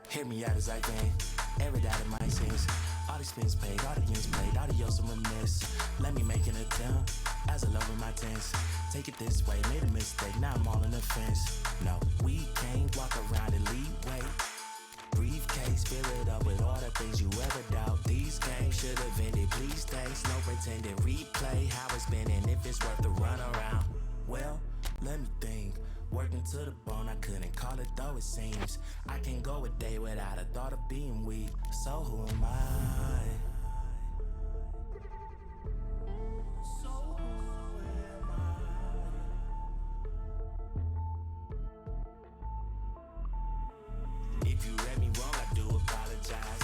Hear me out as I can. Every doubt in my sense. All the spins paid, audience played, adios and remiss. Let me make an attempt as I love in my tense. Take it this way, made a mistake, now I'm all in the fence. No, we can't walk around and lead way. Briefcase, fill it up with all the things you ever doubt. These games should have ended, please thanks. No pretending, replay how it's been and if it's worth the run around. Well, let me think. Working to the bone, I couldn't call it though it seems. I can go a day without a thought of being weak. So who am I? So who am I? If you read me wrong, I do apologize.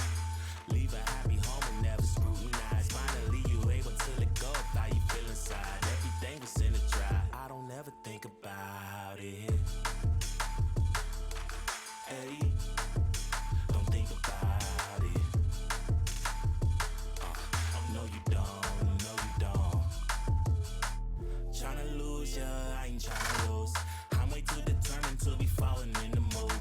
Leave a happy home and never scrutinize. Finally you able to let go of how you feel inside. Everything was in a dry. I don't ever think about it. Hey, don't think about it. No you don't, no you don't. Tryna lose ya, I ain't tryna lose. I'm way too determined to be falling in the mood.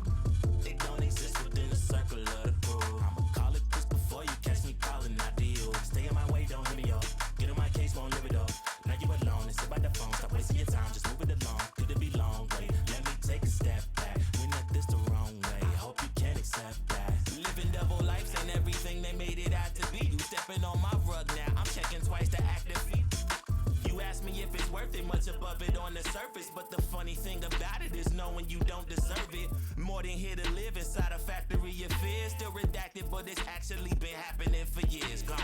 They don't exist within the circle of the crew. I'ma call it this before you catch me calling out to you. Stay in my way, don't hit me up. Get on my case, won't live it up. Now you alone and sit by the phone. Stop wasting your time, just move it along. Could it be long? Wait, let me take a step back. We're not this the wrong way. Hope you can accept that. Living double lives ain't everything they made it out to be. You stepping on my rug now. I'm checking twice to activate. You ask me if it's worth it, much above it on the surface. But the funny thing about it is knowing you don't deserve it. More than here to live inside a factory of fear. Still redacted, but it's actually been happening for years. Gone.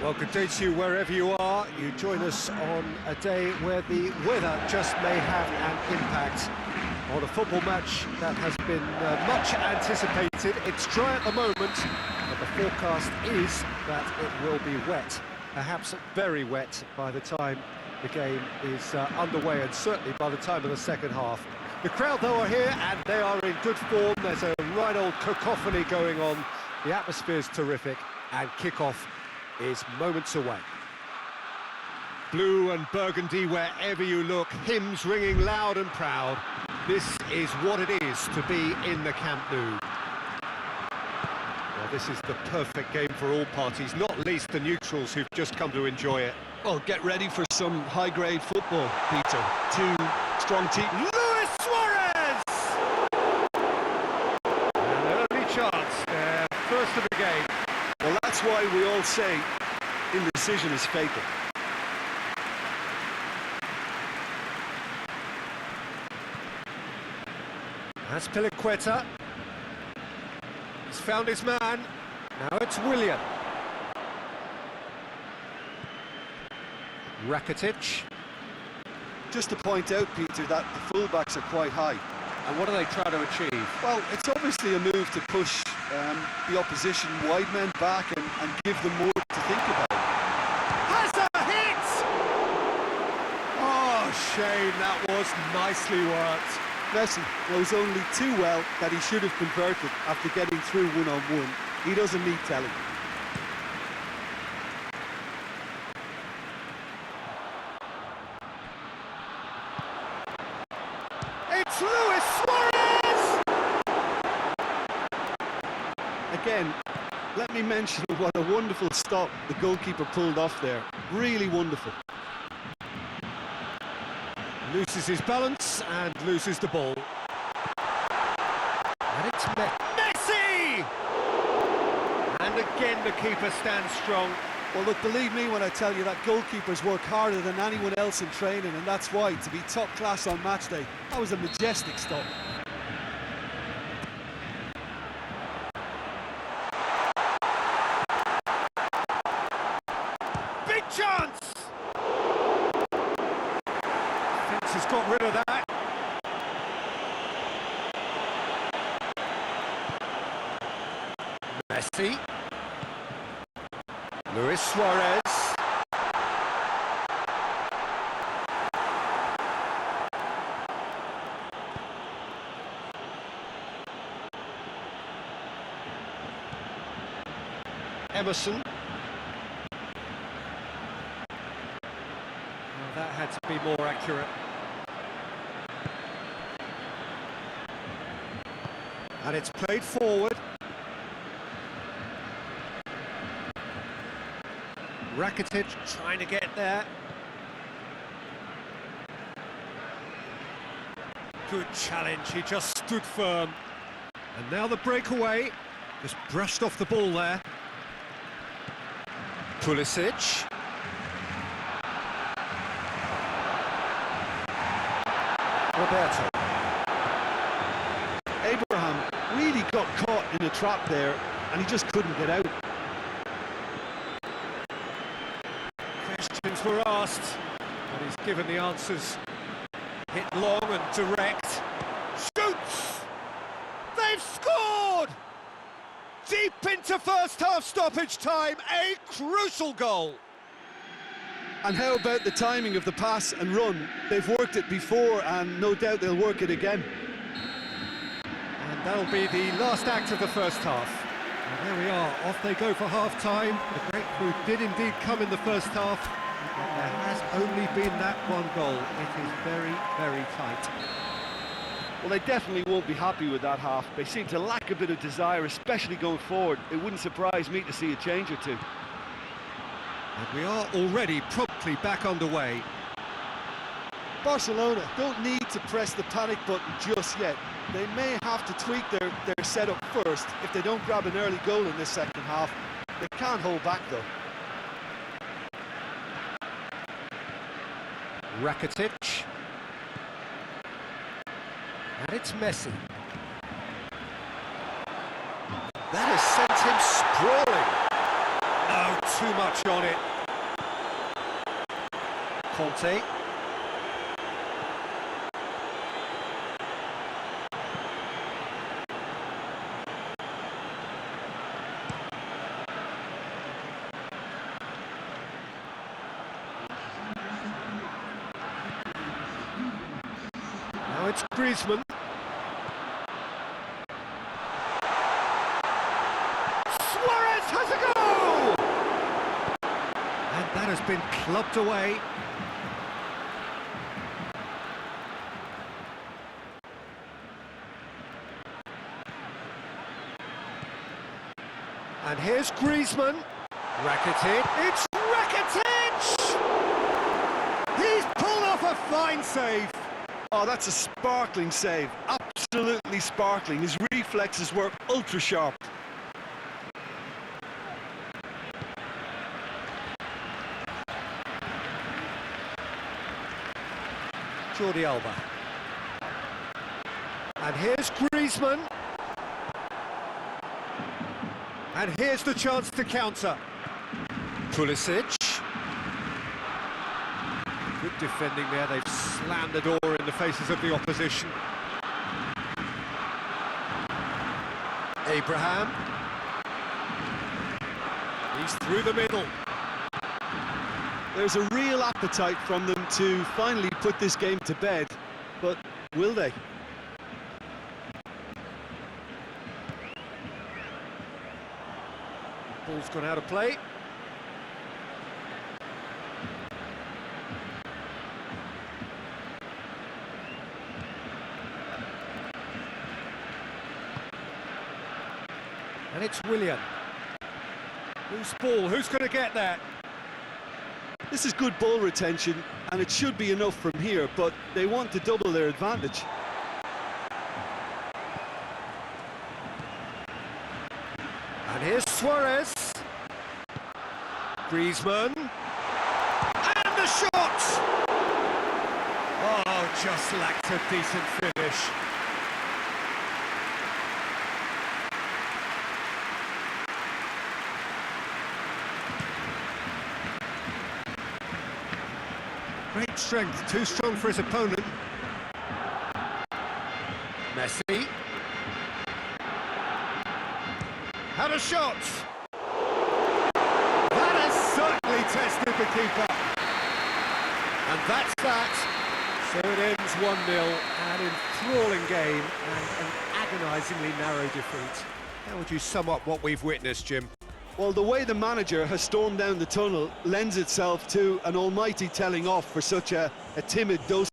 Well, good day to you wherever you are. You join us on a day where the weather just may have an impact on a football match that has been much anticipated. It's dry at the moment, but the forecast is that it will be wet, perhaps very wet by the time the game is underway, and certainly by the time of the second half. The crowd, though, are here, and they are in good form. There's a right old cacophony going on. The atmosphere's terrific, and kick-off is moments away. Blue and burgundy wherever you look, hymns ringing loud and proud. This is what it is to be in the Camp Nou. Well, this is the perfect game for all parties, not least the neutrals who've just come to enjoy it. Well, get ready for some high-grade football, Peter. Two strong teams. Luis Suarez! And their only chance, first of the game. Well, that's why we all say indecision is fatal. That's Piliqueta. He's found his man. Now it's Willian. Rakitic. Just to point out, Peter, that the fullbacks are quite high. And what do they try to achieve? Well, it's obviously a move to push the opposition wide men back and give them more to think about. Has a hit! Oh, shame, that was nicely worked. Messi knows only too well that he should have converted after getting through one-on-one. He doesn't need telling. It's Luis Suarez! Again, let me mention what a wonderful stop the goalkeeper pulled off there. Really wonderful. Loses his balance and loses the ball. And it's Messi! And again the keeper stands strong. Well, look, believe me when I tell you that goalkeepers work harder than anyone else in training, and that's why, to be top class on match day, that was a majestic stop. Big chance! Fence has got rid of that. Messi. Luis Suarez. Emerson. Well, that had to be more accurate. And it's played forward. Rakitic trying to get there. Good challenge, he just stood firm. And now the breakaway, just brushed off the ball there. Pulisic. Roberto. Abraham really got caught in a trap there, and he just couldn't get out. Questions were asked, but he's given the answers. Hit long and direct. Shoots! They've scored! Deep into first half stoppage time, a crucial goal. And how about the timing of the pass and run? They've worked it before, and no doubt they'll work it again. And that'll be the last act of the first half. And there we are, off they go for half-time. The breakthrough did indeed come in the first half, but there has only been that one goal. It is very, very tight. Well, they definitely won't be happy with that half. They seem to lack a bit of desire, especially going forward. It wouldn't surprise me to see a change or two. And we are already promptly back underway. Barcelona don't need to press the panic button just yet. They may have to tweak their setup first if they don't grab an early goal in this second half. They can't hold back though. Rakitic. And it's Messi. That has sent him sprawling. Oh, too much on it. Conte. Now it's Griezmann. Suarez has a goal! And that has been clubbed away. And here's Griezmann. Rakitic. It's Rakitic! He's pulled off a fine save. Oh, that's a sparkling save. Absolutely sparkling. His reflexes were ultra sharp. Jordi Alba. And here's Griezmann. And here's the chance to counter. Pulisic. Good defending there, they've slammed the door in the faces of the opposition. Abraham. He's through the middle. There's a real appetite from them to finally put this game to bed, but will they? Ball's gone out of play. And it's Willian. Loose ball, who's going to get that? This is good ball retention, and it should be enough from here, but they want to double their advantage. And here's Suarez. Griezmann. And the shot! Oh, just lacked a decent finish. Great strength, too strong for his opponent. Messi. Had a shot! That has certainly tested the keeper. And that's that. So it ends 1-0, an enthralling game and an agonisingly narrow defeat. How would you sum up what we've witnessed, Jim? Well, the way the manager has stormed down the tunnel lends itself to an almighty telling off for such a timid dose.